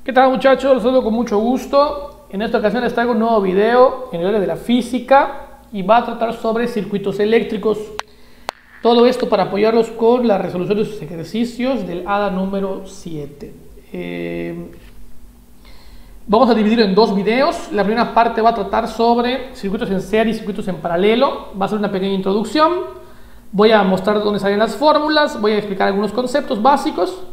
¿Qué tal, muchachos? Los saludo con mucho gusto. En esta ocasión les traigo un nuevo video en el área de la física y va a tratar sobre circuitos eléctricos. Todo esto para apoyarlos con la resolución de sus ejercicios del ADA número 7. Vamos a dividirlo en dos videos. La primera parte va a tratar sobre circuitos en serie y circuitos en paralelo. Va a ser una pequeña introducción. Voy a mostrar dónde salen las fórmulas, voy a explicar algunos conceptos básicos.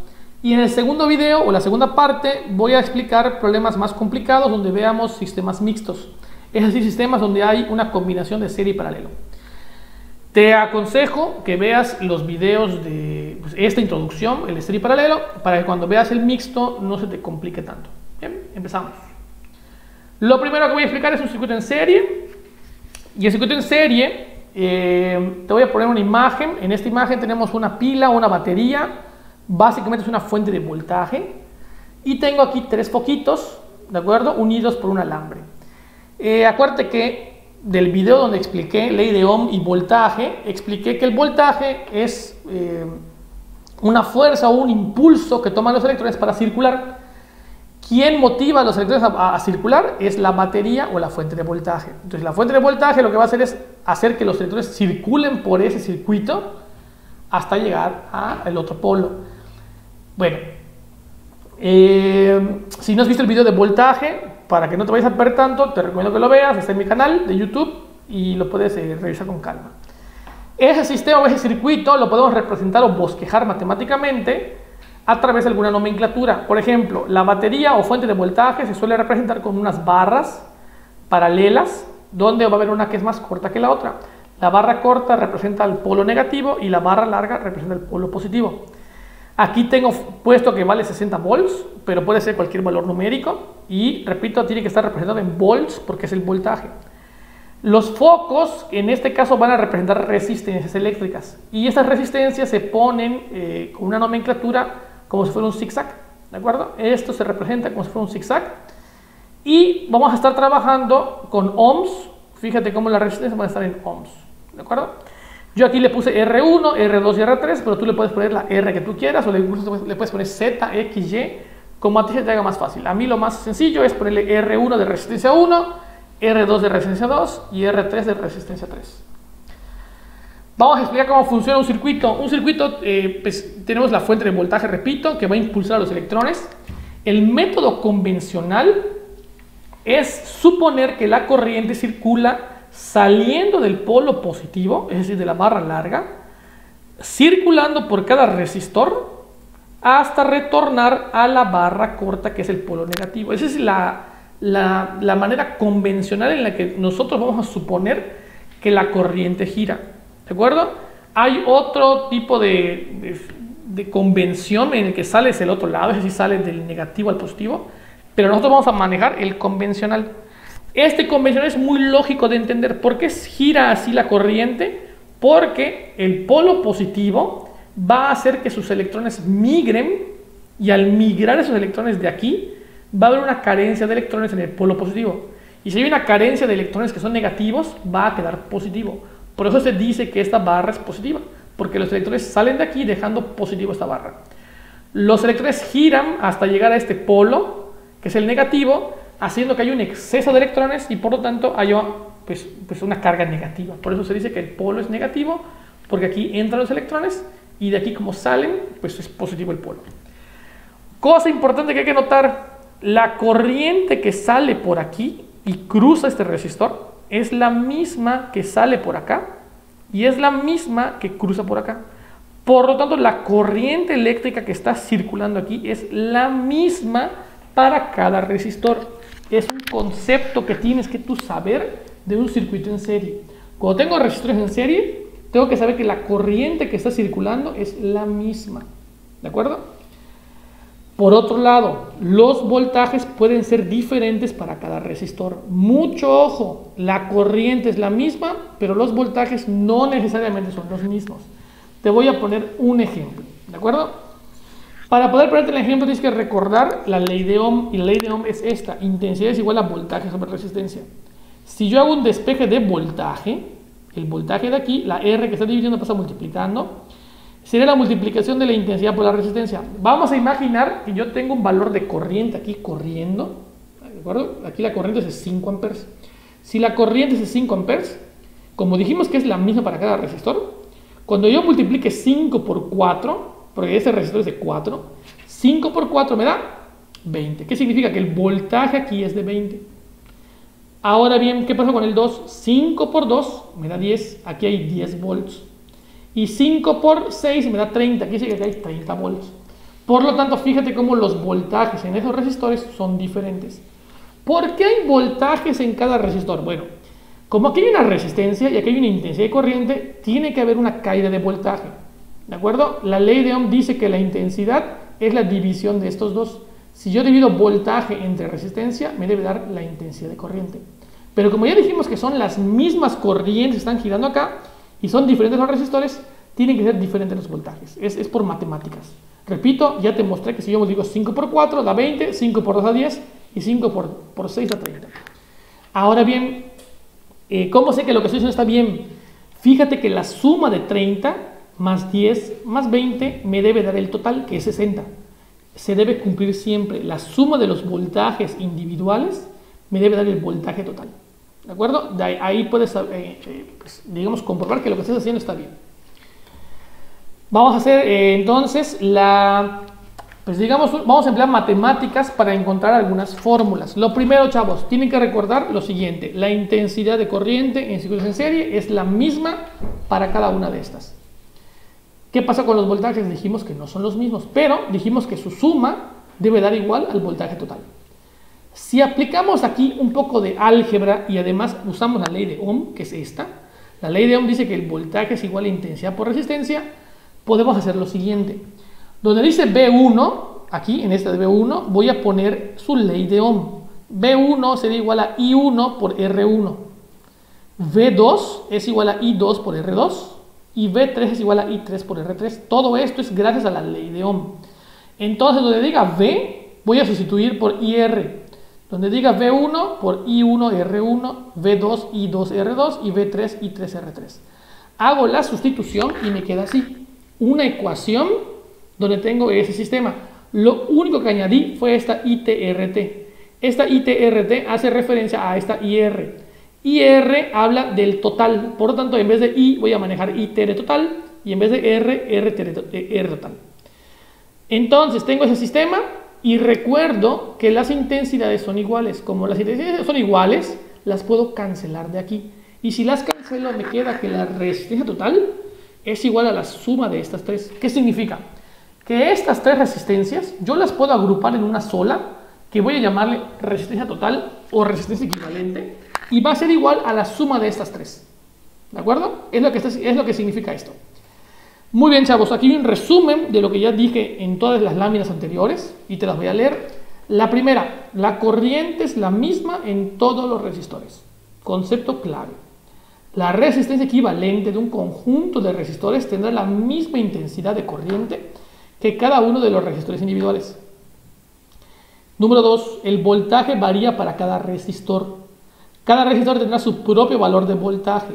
Y en el segundo video o la segunda parte voy a explicar problemas más complicados donde veamos sistemas mixtos. Es decir, sistemas donde hay una combinación de serie y paralelo. Te aconsejo que veas los videos de esta introducción, el de serie y paralelo, para que cuando veas el mixto no se te complique tanto. Bien, empezamos. Lo primero que voy a explicar es un circuito en serie. Y el circuito en serie, te voy a poner una imagen. En esta imagen tenemos una pila, una batería. Básicamente es una fuente de voltaje y tengo aquí tres foquitos, ¿de acuerdo? Unidos por un alambre. Acuérdate que del video donde expliqué ley de Ohm y voltaje, expliqué que el voltaje es una fuerza o un impulso que toman los electrones para circular. ¿Quién motiva a los electrones a circular? Es la batería o la fuente de voltaje. Entonces la fuente de voltaje lo que va a hacer es hacer que los electrones circulen por ese circuito hasta llegar al otro polo. Bueno, si no has visto el video de voltaje, para que no te vayas a perder tanto, te recomiendo que lo veas, está en mi canal de YouTube y lo puedes revisar con calma. Ese sistema o ese circuito lo podemos representar o bosquejar matemáticamente a través de alguna nomenclatura. Por ejemplo, la batería o fuente de voltaje se suele representar con unas barras paralelas, donde va a haber una que es más corta que la otra. La barra corta representa el polo negativo y la barra larga representa el polo positivo. Aquí tengo puesto que vale 60 volts, pero puede ser cualquier valor numérico. Y repito, tiene que estar representado en volts porque es el voltaje. Los focos, en este caso, van a representar resistencias eléctricas. Y estas resistencias se ponen con una nomenclatura como si fuera un zigzag. ¿De acuerdo? Esto se representa como si fuera un zigzag. Y vamos a estar trabajando con ohms. Fíjate cómo las resistencias van a estar en ohms. ¿De acuerdo? Yo aquí le puse R1, R2 y R3, pero tú le puedes poner la R que tú quieras o le puedes poner Z, X, Y, como a ti se te haga más fácil. A mí lo más sencillo es ponerle R1 de resistencia 1, R2 de resistencia 2 y R3 de resistencia 3. Vamos a explicar cómo funciona un circuito. Un circuito, pues, tenemos la fuente de voltaje, repito, que va a impulsar a los electrones. El método convencional es suponer que la corriente circula saliendo del polo positivo, es decir, de la barra larga, circulando por cada resistor hasta retornar a la barra corta, que es el polo negativo. Esa es la manera convencional en la que nosotros vamos a suponer que la corriente gira. ¿De acuerdo? Hay otro tipo de convención en el que sale hacia el otro lado, es decir, sale del negativo al positivo, pero nosotros vamos a manejar el convencional. Este convencional es muy lógico de entender. ¿Por qué gira así la corriente? Porque el polo positivo va a hacer que sus electrones migren y al migrar esos electrones de aquí va a haber una carencia de electrones en el polo positivo. Y si hay una carencia de electrones que son negativos, va a quedar positivo. Por eso se dice que esta barra es positiva, porque los electrones salen de aquí dejando positivo esta barra. Los electrones giran hasta llegar a este polo, que es el negativo, haciendo que haya un exceso de electrones y por lo tanto haya pues una carga negativa. Por eso se dice que el polo es negativo, porque aquí entran los electrones y de aquí como salen, pues es positivo el polo. Cosa importante que hay que notar, la corriente que sale por aquí y cruza este resistor es la misma que sale por acá y es la misma que cruza por acá. Por lo tanto, la corriente eléctrica que está circulando aquí es la misma para cada resistor. Es un concepto que tienes que tú saber de un circuito en serie. Cuando tengo resistores en serie, tengo que saber que la corriente que está circulando es la misma. ¿De acuerdo? Por otro lado, los voltajes pueden ser diferentes para cada resistor. Mucho ojo, la corriente es la misma, pero los voltajes no necesariamente son los mismos. Te voy a poner un ejemplo. ¿De acuerdo? Para poder ponerte el ejemplo tienes que recordar la ley de Ohm, y la ley de Ohm es esta: intensidad es igual a voltaje sobre resistencia. Si yo hago un despeje de voltaje, el voltaje de aquí, la R que está dividiendo pasa multiplicando, sería la multiplicación de la intensidad por la resistencia. Vamos a imaginar que yo tengo un valor de corriente aquí corriendo, ¿de acuerdo? Aquí la corriente es de 5 amperes. Si la corriente es de 5 amperes, como dijimos que es la misma para cada resistor, cuando yo multiplique 5 por 4, porque ese resistor es de 4, 5 por 4 me da 20. ¿Qué significa? Que el voltaje aquí es de 20. Ahora bien, ¿qué pasa con el 2? 5 por 2 me da 10, aquí hay 10 volts. Y 5 por 6 me da 30, aquí significa que hay 30 volts. Por lo tanto, fíjate cómo los voltajes en esos resistores son diferentes. ¿Por qué hay voltajes en cada resistor? Bueno, como aquí hay una resistencia y aquí hay una intensidad de corriente, tiene que haber una caída de voltaje. ¿De acuerdo? La ley de Ohm dice que la intensidad es la división de estos dos. Si yo divido voltaje entre resistencia, me debe dar la intensidad de corriente. Pero como ya dijimos que son las mismas corrientes que están girando acá y son diferentes los resistores, tienen que ser diferentes los voltajes. Es por matemáticas. Repito, ya te mostré que si yo multiplico 5 por 4 da 20, 5 por 2 da 10 y 5 por 6 da 30. Ahora bien, ¿cómo sé que lo que estoy diciendo está bien? Fíjate que la suma de 30 más 10 más 20 me debe dar el total, que es 60. Se debe cumplir siempre. La suma de los voltajes individuales me debe dar el voltaje total. ¿De acuerdo? Ahí puedes, pues, digamos, comprobar que lo que estás haciendo está bien. Vamos a hacer entonces pues digamos, vamos a emplear matemáticas para encontrar algunas fórmulas. Lo primero, chavos, tienen que recordar lo siguiente: la intensidad de corriente en circuitos en serie es la misma para cada una de estas. ¿Qué pasa con los voltajes? Dijimos que no son los mismos, pero dijimos que su suma debe dar igual al voltaje total. Si aplicamos aquí un poco de álgebra y además usamos la ley de Ohm, que es esta, la ley de Ohm dice que el voltaje es igual a intensidad por resistencia, podemos hacer lo siguiente. Donde dice V1, aquí en esta de V1, voy a poner su ley de Ohm. V1 sería igual a I1 por R1. V2 es igual a I2 por R2. Y V3 es igual a I3 por R3. Todo esto es gracias a la ley de Ohm. Entonces, donde diga V, voy a sustituir por IR. Donde diga V1 por I1 R1, V2 I2 R2 y V3 I3 R3. Hago la sustitución y me queda así. Una ecuación donde tengo ese sistema. Lo único que añadí fue esta ITRT. Esta ITRT hace referencia a esta IR. IR habla del total, por lo tanto en vez de I voy a manejar ITR total y en vez de R total. Entonces tengo ese sistema y recuerdo que las intensidades son iguales. Como las intensidades son iguales, las puedo cancelar de aquí. Y si las cancelo, me queda que la resistencia total es igual a la suma de estas tres. ¿Qué significa? Que estas tres resistencias yo las puedo agrupar en una sola, que voy a llamarle resistencia total o resistencia equivalente, y va a ser igual a la suma de estas tres. ¿De acuerdo? Es lo que significa esto. Muy bien, chavos, aquí hay un resumen de lo que ya dije en todas las láminas anteriores y te las voy a leer. La primera, la corriente es la misma en todos los resistores. Concepto clave. La resistencia equivalente de un conjunto de resistores tendrá la misma intensidad de corriente que cada uno de los resistores individuales. Número 2, el voltaje varía para cada resistor. Cada resistor tendrá su propio valor de voltaje.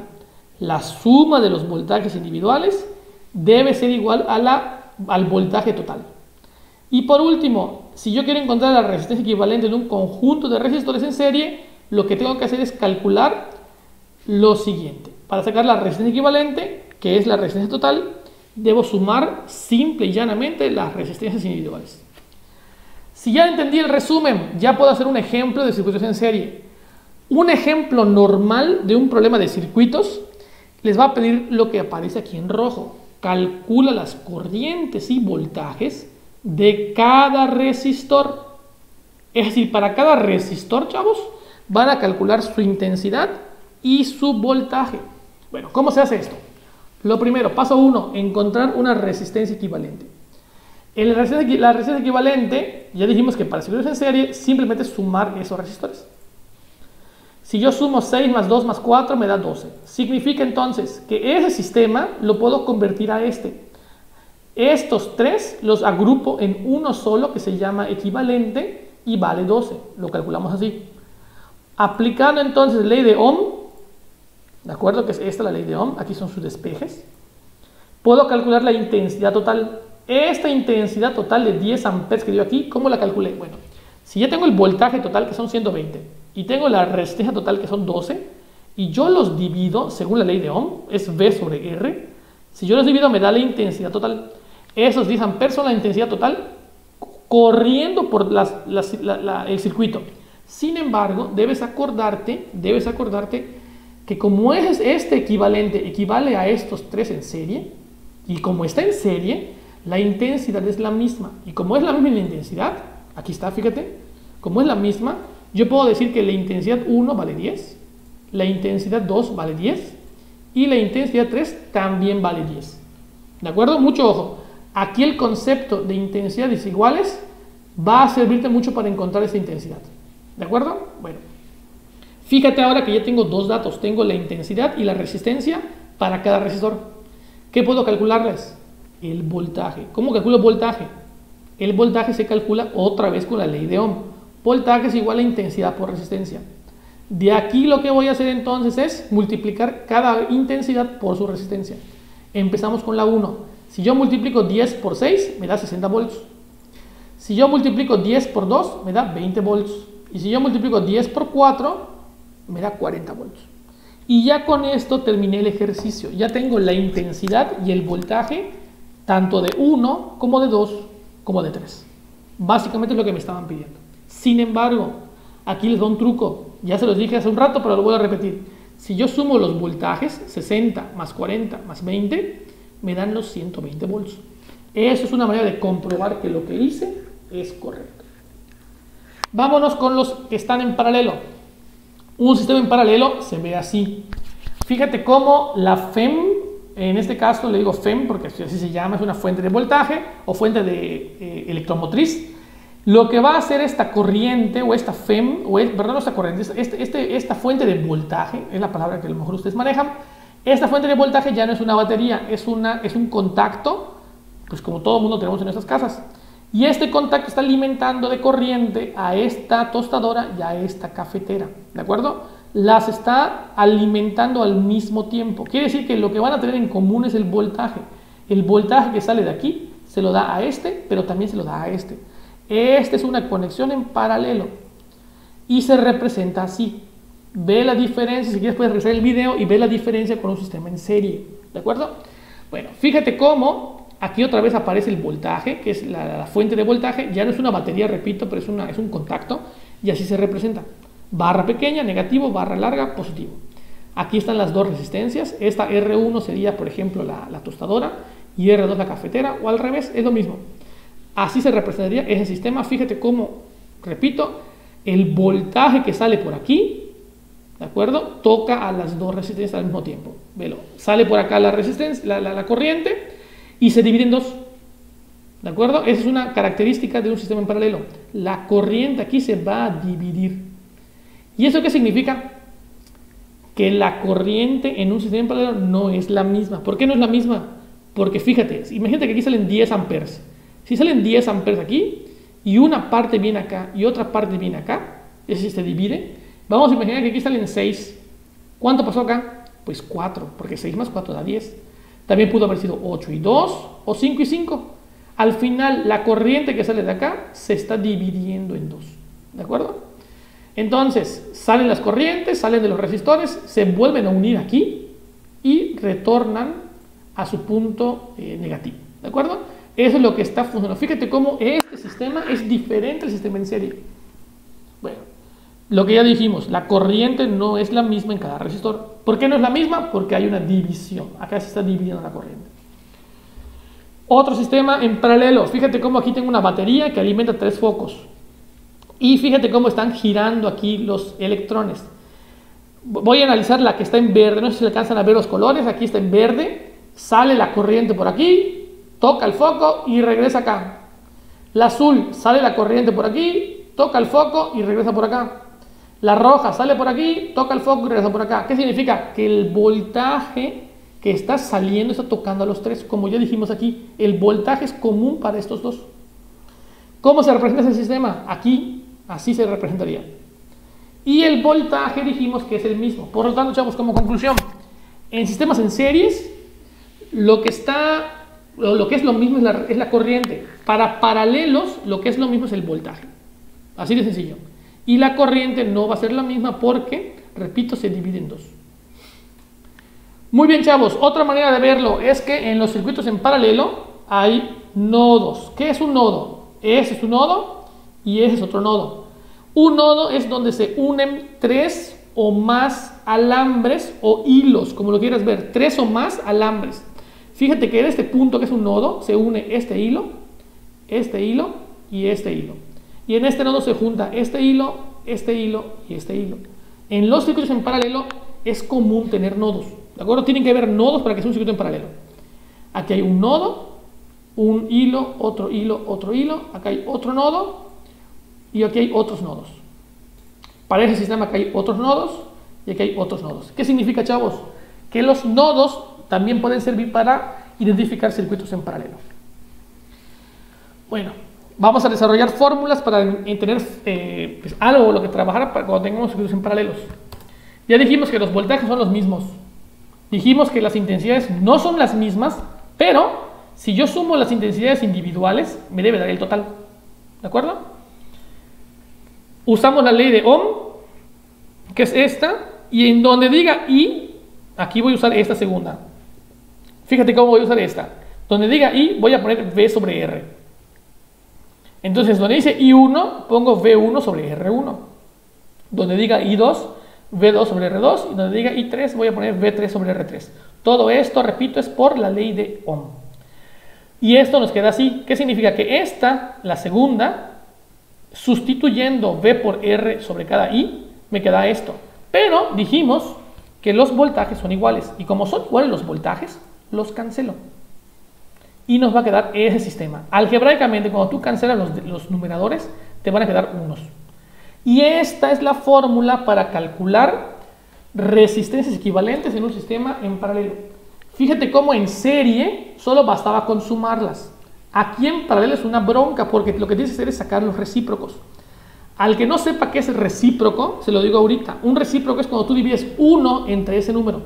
La suma de los voltajes individuales debe ser igual al voltaje total. Y por último, si yo quiero encontrar la resistencia equivalente de un conjunto de resistores en serie, lo que tengo que hacer es calcular lo siguiente. Para sacar la resistencia equivalente, que es la resistencia total, debo sumar simple y llanamente las resistencias individuales. Si ya entendí el resumen, ya puedo hacer un ejemplo de circuitos en serie. Un ejemplo normal de un problema de circuitos les va a pedir lo que aparece aquí en rojo. Calcula las corrientes y voltajes de cada resistor. Es decir, para cada resistor, chavos, van a calcular su intensidad y su voltaje. Bueno, ¿cómo se hace esto? Lo primero, paso 1, encontrar una resistencia equivalente. En la resistencia equivalente, ya dijimos que para circuitos en serie, simplemente sumar esos resistores. Si yo sumo 6 más 2 más 4 me da 12. Significa entonces que ese sistema lo puedo convertir a este. Estos tres los agrupo en uno solo que se llama equivalente y vale 12. Lo calculamos así. Aplicando entonces la ley de Ohm, ¿de acuerdo? Que es esta la ley de Ohm. Aquí son sus despejes. puedo calcular la intensidad total. Esta intensidad total de 10 amperes que dio aquí, ¿cómo la calculé? Bueno, si ya tengo el voltaje total que son 120 y tengo la resistencia total que son 12 y yo los divido según la ley de Ohm, es V sobre R, si yo los divido me da la intensidad total. Esos 10 amperes son la intensidad total corriendo por el circuito. Sin embargo, debes acordarte que como es este equivalente equivale a estos tres en serie, y como está en serie, la intensidad es la misma. Y como es la misma intensidad, aquí está, fíjate, como es la misma, yo puedo decir que la intensidad 1 vale 10, la intensidad 2 vale 10, y la intensidad 3 también vale 10. ¿De acuerdo? Mucho ojo. Aquí el concepto de intensidades iguales va a servirte mucho para encontrar esa intensidad. ¿De acuerdo? Bueno, fíjate ahora que ya tengo dos datos. Tengo la intensidad y la resistencia para cada resistor. ¿Qué puedo calcularles? El voltaje. ¿Cómo calculo el voltaje? El voltaje se calcula otra vez con la ley de Ohm. Voltaje es igual a intensidad por resistencia. De aquí lo que voy a hacer entonces es multiplicar cada intensidad por su resistencia. Empezamos con la 1. Si yo multiplico 10 por 6, me da 60 volts. Si yo multiplico 10 por 2, me da 20 volts. Y si yo multiplico 10 por 4, me da 40 volts. Y ya con esto terminé el ejercicio. Ya tengo la intensidad y el voltaje, tanto de 1, como de 2, como de 3. Básicamente es lo que me estaban pidiendo. Sin embargo, aquí les doy un truco. Ya se los dije hace un rato, pero lo voy a repetir. Si yo sumo los voltajes, 60 más 40 más 20, me dan los 120 volts. Eso es una manera de comprobar que lo que hice es correcto. Vámonos con los que están en paralelo. Un sistema en paralelo se ve así. Fíjate cómo la FEM, en este caso le digo FEM porque así se llama, es una fuente de voltaje o fuente de electromotriz. Lo que va a hacer esta corriente o esta FEM, perdón, no esta corriente, esta fuente de voltaje, es la palabra que a lo mejor ustedes manejan. Esta fuente de voltaje ya no es una batería, es un contacto, pues como todo el mundo tenemos en nuestras casas. Y este contacto está alimentando de corriente a esta tostadora y a esta cafetera, ¿de acuerdo? Las está alimentando al mismo tiempo. Quiere decir que lo que van a tener en común es el voltaje. El voltaje que sale de aquí se lo da a este, pero también se lo da a este. Esta es una conexión en paralelo y se representa así. Ve la diferencia, si quieres puedes regresar el video y ve la diferencia con un sistema en serie, ¿de acuerdo? Bueno, fíjate cómo aquí otra vez aparece el voltaje, que es la fuente de voltaje. Ya no es una batería, repito, pero es un contacto y así se representa. Barra pequeña, negativo, barra larga, positivo. Aquí están las dos resistencias. Esta R1 sería, por ejemplo, la tostadora y R2 la cafetera, o al revés, es lo mismo. Así se representaría ese sistema. Fíjate cómo, repito, el voltaje que sale por aquí, ¿de acuerdo? Toca a las dos resistencias al mismo tiempo. Velo. Sale por acá la resistencia, la corriente y se divide en dos. ¿De acuerdo? Esa es una característica de un sistema en paralelo. La corriente aquí se va a dividir. ¿Y eso qué significa? Que la corriente en un sistema en paralelo no es la misma. ¿Por qué no es la misma? Porque fíjate, imagínate que aquí salen 10 amperes. Si salen 10 amperes aquí y una parte viene acá y otra parte viene acá, es decir, se divide, vamos a imaginar que aquí salen 6. ¿Cuánto pasó acá? Pues 4, porque 6 más 4 da 10. También pudo haber sido 8 y 2 o 5 y 5. Al final, la corriente que sale de acá se está dividiendo en dos. ¿De acuerdo? Entonces, salen las corrientes, salen de los resistores, se vuelven a unir aquí y retornan a su punto negativo. ¿De acuerdo? Eso es lo que está funcionando. Fíjate cómo este sistema es diferente al sistema en serie. Bueno, lo que ya dijimos, la corriente no es la misma en cada resistor. ¿Por qué no es la misma? Porque hay una división. Acá se está dividiendo la corriente. Otro sistema en paralelo. Fíjate cómo aquí tengo una batería que alimenta 3 focos. Y fíjate cómo están girando aquí los electrones. Voy a analizar la que está en verde. No sé si alcanzan a ver los colores. Aquí está en verde. Sale la corriente por aquí. Toca el foco y regresa acá. La azul, sale la corriente por aquí, toca el foco y regresa por acá. La roja sale por aquí, toca el foco y regresa por acá. ¿Qué significa? Que el voltaje que está saliendo está tocando a los tres. Como ya dijimos aquí, el voltaje es común para estos dos. ¿Cómo se representa ese sistema? Aquí, así se representaría. Y el voltaje dijimos que es el mismo. Por lo tanto, echamos como conclusión. En sistemas en series, lo que está, lo que es lo mismo es la corriente. Para paralelos, lo que es lo mismo es el voltaje. Así de sencillo. Y la corriente no va a ser la misma porque, repito, se divide en dos. Muy bien, chavos. Otra manera de verlo es que en los circuitos en paralelo hay nodos. ¿Qué es un nodo? Ese es un nodo y ese es otro nodo. Un nodo es donde se unen tres o más alambres o hilos, como lo quieras ver, tres o más alambres. Fíjate que en este punto que es un nodo se une este hilo y este hilo. Y en este nodo se junta este hilo y este hilo. En los circuitos en paralelo es común tener nodos, ¿de acuerdo? Tienen que haber nodos para que sea un circuito en paralelo. Aquí hay un nodo, un hilo, otro hilo, acá hay otro nodo y aquí hay otros nodos. Para ese sistema acá hay otros nodos y aquí hay otros nodos. ¿Qué significa, chavos? Que los nodos también pueden servir para identificar circuitos en paralelo. Bueno, vamos a desarrollar fórmulas para tener pues algo lo que trabajar para cuando tengamos circuitos en paralelos. Ya dijimos que los voltajes son los mismos. Dijimos que las intensidades no son las mismas, pero si yo sumo las intensidades individuales, me debe dar el total. ¿De acuerdo? Usamos la ley de Ohm, que es esta, y en donde diga I, aquí voy a usar esta segunda. Fíjate cómo voy a usar esta. Donde diga I, voy a poner V sobre R. Entonces, donde dice I1, pongo V1 sobre R1. Donde diga I2, V2 sobre R2. Y donde diga I3, voy a poner V3 sobre R3. Todo esto, repito, es por la ley de Ohm. Y esto nos queda así. ¿Qué significa? Que esta, la segunda, sustituyendo V por R sobre cada I, me queda esto. Pero dijimos que los voltajes son iguales. Y como son iguales los voltajes, los cancelo. Y nos va a quedar ese sistema. Algebraicamente, cuando tú cancelas los numeradores, te van a quedar unos. Y esta es la fórmula para calcular resistencias equivalentes en un sistema en paralelo. Fíjate cómo en serie solo bastaba con sumarlas. Aquí en paralelo es una bronca porque lo que tienes que hacer es sacar los recíprocos. Al que no sepa qué es el recíproco, se lo digo ahorita. Un recíproco es cuando tú divides 1 entre ese número.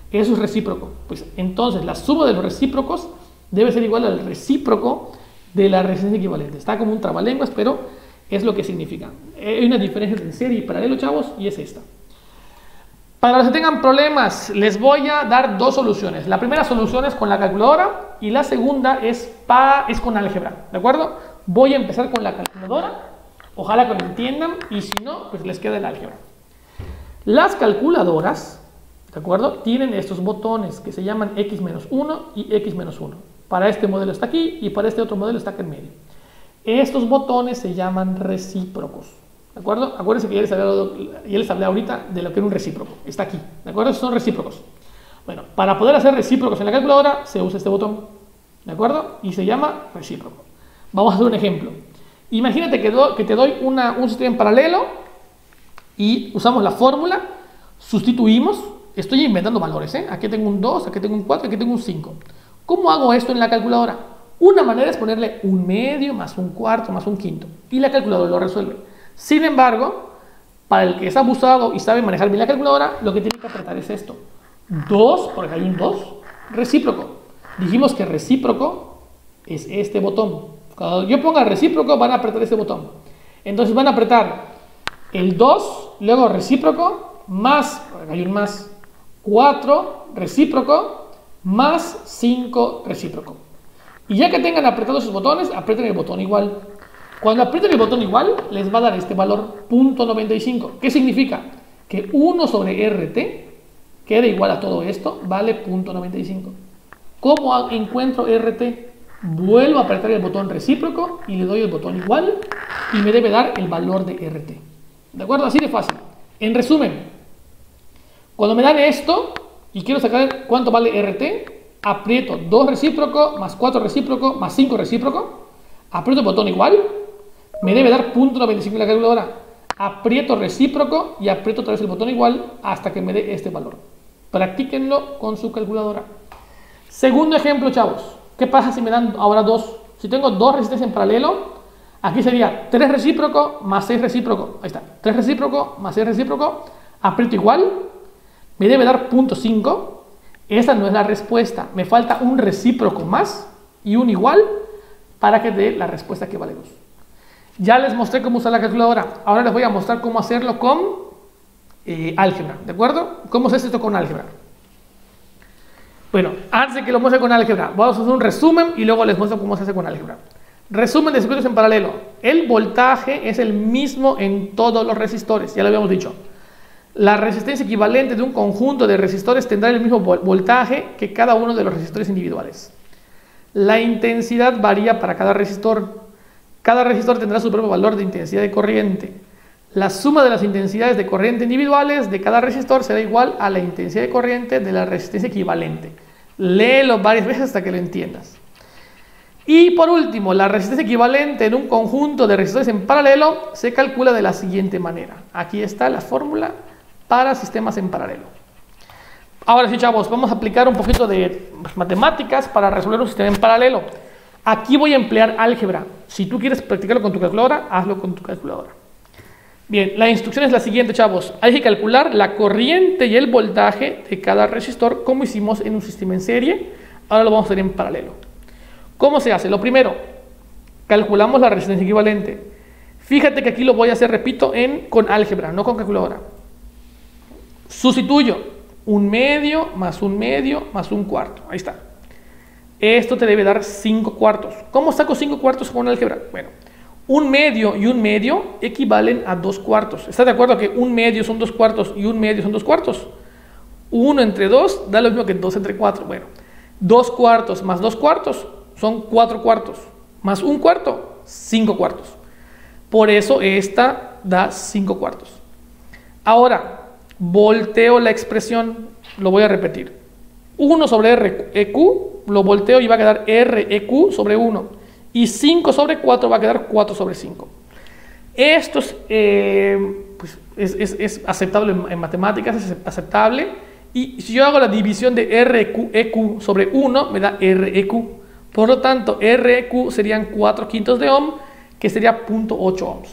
Eso es recíproco. Pues entonces la suma de los recíprocos debe ser igual al recíproco de la resistencia equivalente. Está como un trabalenguas, pero es lo que significa. Hay una diferencia entre serie y paralelo, chavos, y es esta. Para los que tengan problemas, les voy a dar dos soluciones. La primera solución es con la calculadora y la segunda es con álgebra, ¿de acuerdo? Voy a empezar con la calculadora, ojalá que lo entiendan, y si no, pues les queda el álgebra. Las calculadoras, ¿de acuerdo? Tienen estos botones que se llaman X-1 y X-1. Para este modelo está aquí y para este otro modelo está acá en medio. Estos botones se llaman recíprocos. ¿De acuerdo? Acuérdense que ya les hablé ahorita de lo que era un recíproco. Está aquí. ¿De acuerdo? Estos son recíprocos. Bueno, para poder hacer recíprocos en la calculadora se usa este botón. ¿De acuerdo? Y se llama recíproco. Vamos a hacer un ejemplo. Imagínate que te doy un sistema en paralelo y usamos la fórmula, sustituimos. Estoy inventando valores, ¿eh? Aquí tengo un 2, aquí tengo un 4, aquí tengo un 5. ¿Cómo hago esto en la calculadora? Una manera es ponerle un medio más un cuarto más un quinto. Y la calculadora lo resuelve. Sin embargo, para el que es abusado y sabe manejar bien la calculadora, lo que tiene que apretar es esto. 2, porque hay un 2, recíproco. Dijimos que recíproco es este botón. Cuando yo ponga recíproco, van a apretar este botón. Entonces van a apretar el 2, luego recíproco, más, porque hay un más, 4, recíproco, más 5, recíproco. Y ya que tengan apretados esos botones, aprieten el botón igual. Cuando aprieten el botón igual, les va a dar este valor, 0.95. ¿Qué significa? Que 1 sobre RT queda igual a todo esto, vale 0.95. ¿Cómo encuentro RT? Vuelvo a apretar el botón recíproco y le doy el botón igual y me debe dar el valor de RT. ¿De acuerdo? Así de fácil. En resumen, cuando me dan esto y quiero sacar cuánto vale RT, aprieto 2 recíproco, más 4 recíproco, más 5 recíproco, aprieto el botón igual, me debe dar 0.95 en la calculadora. Aprieto recíproco y aprieto otra vez el botón igual hasta que me dé este valor. Practíquenlo con su calculadora. Segundo ejemplo, chavos. ¿Qué pasa si me dan ahora 2? Si tengo 2 resistencias en paralelo, aquí sería 3 recíproco más 6 recíproco. Ahí está. 3 recíproco más 6 recíproco. Aprieto igual. Me debe dar 0.5. Esta no es la respuesta. Me falta un recíproco más y un igual para que dé la respuesta que vale 2. Ya les mostré cómo usar la calculadora. Ahora les voy a mostrar cómo hacerlo con álgebra. ¿De acuerdo? ¿Cómo se hace esto con álgebra? Bueno, antes de que lo muestre con álgebra, vamos a hacer un resumen y luego les muestro cómo se hace con álgebra. Resumen de circuitos en paralelo. El voltaje es el mismo en todos los resistores, ya lo habíamos dicho. La resistencia equivalente de un conjunto de resistores tendrá el mismo voltaje que cada uno de los resistores individuales. La intensidad varía para cada resistor. Cada resistor tendrá su propio valor de intensidad de corriente. La suma de las intensidades de corriente individuales de cada resistor será igual a la intensidad de corriente de la resistencia equivalente. Léelo varias veces hasta que lo entiendas. Y por último, la resistencia equivalente en un conjunto de resistores en paralelo se calcula de la siguiente manera. Aquí está la fórmula para sistemas en paralelo. Ahora sí, chavos, vamos a aplicar un poquito de matemáticas para resolver un sistema en paralelo. Aquí voy a emplear álgebra. Si tú quieres practicarlo con tu calculadora, hazlo con tu calculadora. Bien, la instrucción es la siguiente, chavos. Hay que calcular la corriente y el voltaje de cada resistor como hicimos en un sistema en serie. Ahora lo vamos a hacer en paralelo. ¿Cómo se hace? Lo primero, calculamos la resistencia equivalente. Fíjate que aquí lo voy a hacer, repito, con álgebra, no con calculadora. Sustituyo 1/2 más 1/2 más 1/4. Ahí está. Esto te debe dar 5/4. ¿Cómo saco 5/4 con álgebra? Bueno, 1/2 y 1/2 equivalen a 2/4. ¿Estás de acuerdo que 1/2 son 2/4 y 1/2 son 2/4? 1 entre 2 da lo mismo que 2 entre 4. Bueno, 2/4 más 2/4 son 4/4. Más 1/4, 5/4. Por eso esta da 5/4. Ahora, volteo la expresión. Lo voy a repetir. 1 sobre REQ lo volteo y va a quedar REQ sobre 1. Y 5 sobre 4 va a quedar 4 sobre 5. Esto es aceptable en matemáticas, es aceptable. Y si yo hago la división de REQ sobre 1, me da REQ. Por lo tanto, REQ serían 4/5 de ohm, que sería 0.8 ohms.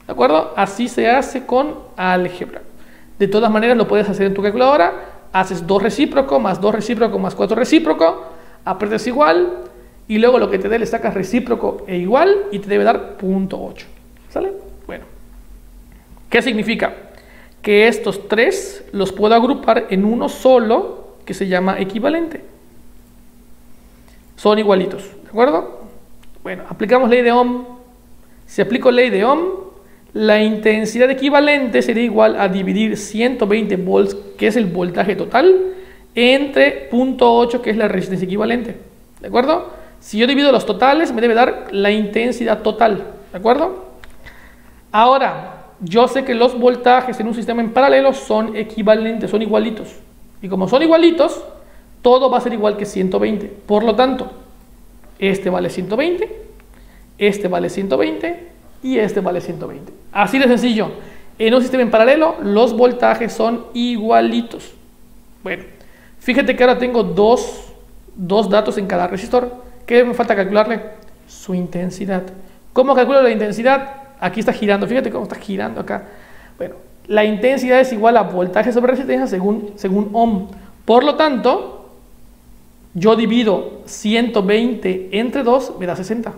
¿De acuerdo? Así se hace con álgebra. De todas maneras, lo puedes hacer en tu calculadora. Haces 2 recíproco más 2 recíproco más 4 recíproco. Aprietas igual. Y luego lo que te dé le sacas recíproco e igual y te debe dar 0.8. ¿Sale? Bueno. ¿Qué significa? Que estos tres los puedo agrupar en uno solo que se llama equivalente. Son igualitos. ¿De acuerdo? Bueno, aplicamos ley de Ohm. Si aplico ley de Ohm, la intensidad equivalente sería igual a dividir 120 volts, que es el voltaje total, entre 0.8, que es la resistencia equivalente. ¿De acuerdo? Si yo divido los totales, me debe dar la intensidad total. ¿De acuerdo? Ahora, yo sé que los voltajes en un sistema en paralelo son equivalentes, son igualitos. Y como son igualitos, todo va a ser igual que 120. Por lo tanto, este vale 120, este vale 120 y este vale 120. Así de sencillo. En un sistema en paralelo, los voltajes son igualitos. Bueno, fíjate que ahora tengo dos datos en cada resistor. ¿Qué me falta calcularle? Su intensidad. ¿Cómo calculo la intensidad? Aquí está girando, fíjate cómo está girando acá. Bueno, la intensidad es igual a voltaje sobre resistencia según ohm. Por lo tanto, yo divido 120 entre 2, me da 60.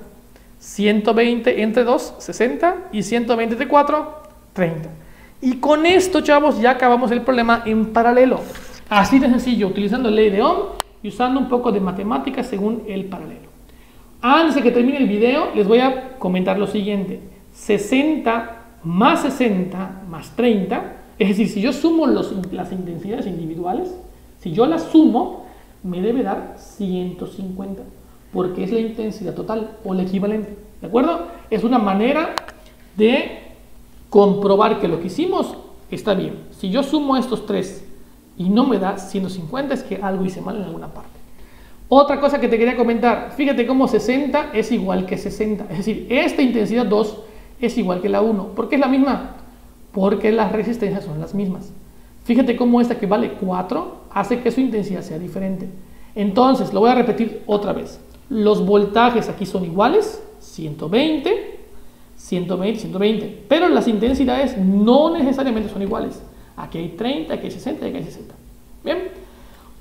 120 entre 2, 60. Y 120 entre 4, 30. Y con esto, chavos, ya acabamos el problema en paralelo. Así de sencillo, utilizando ley de Ohm y usando un poco de matemáticas según el paralelo. Antes de que termine el video, les voy a comentar lo siguiente. 60 más 60 más 30, es decir, si yo sumo las intensidades individuales, si yo las sumo, me debe dar 150, porque es la intensidad total o la equivalente. ¿De acuerdo? Es una manera de comprobar que lo que hicimos está bien. Si yo sumo estos tres y no me da 150, es que algo hice mal en alguna parte. Otra cosa que te quería comentar, fíjate cómo 60 es igual que 60, es decir, esta intensidad 2 es igual que la 1. ¿Por qué es la misma? Porque las resistencias son las mismas. Fíjate cómo esta que vale 4 hace que su intensidad sea diferente. Entonces, lo voy a repetir otra vez. Los voltajes aquí son iguales, 120, 120, 120, pero las intensidades no necesariamente son iguales. Aquí hay 30, aquí hay 60 y aquí hay 60. Bien,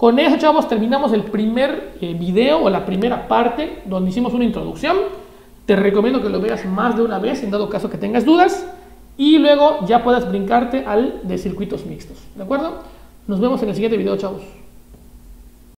Con eso, chavos, terminamos el primer video o la primera parte donde hicimos una introducción. Te recomiendo que lo veas más de una vez en dado caso que tengas dudas y luego ya puedas brincarte al de circuitos mixtos, ¿de acuerdo? Nos vemos en el siguiente video, chavos.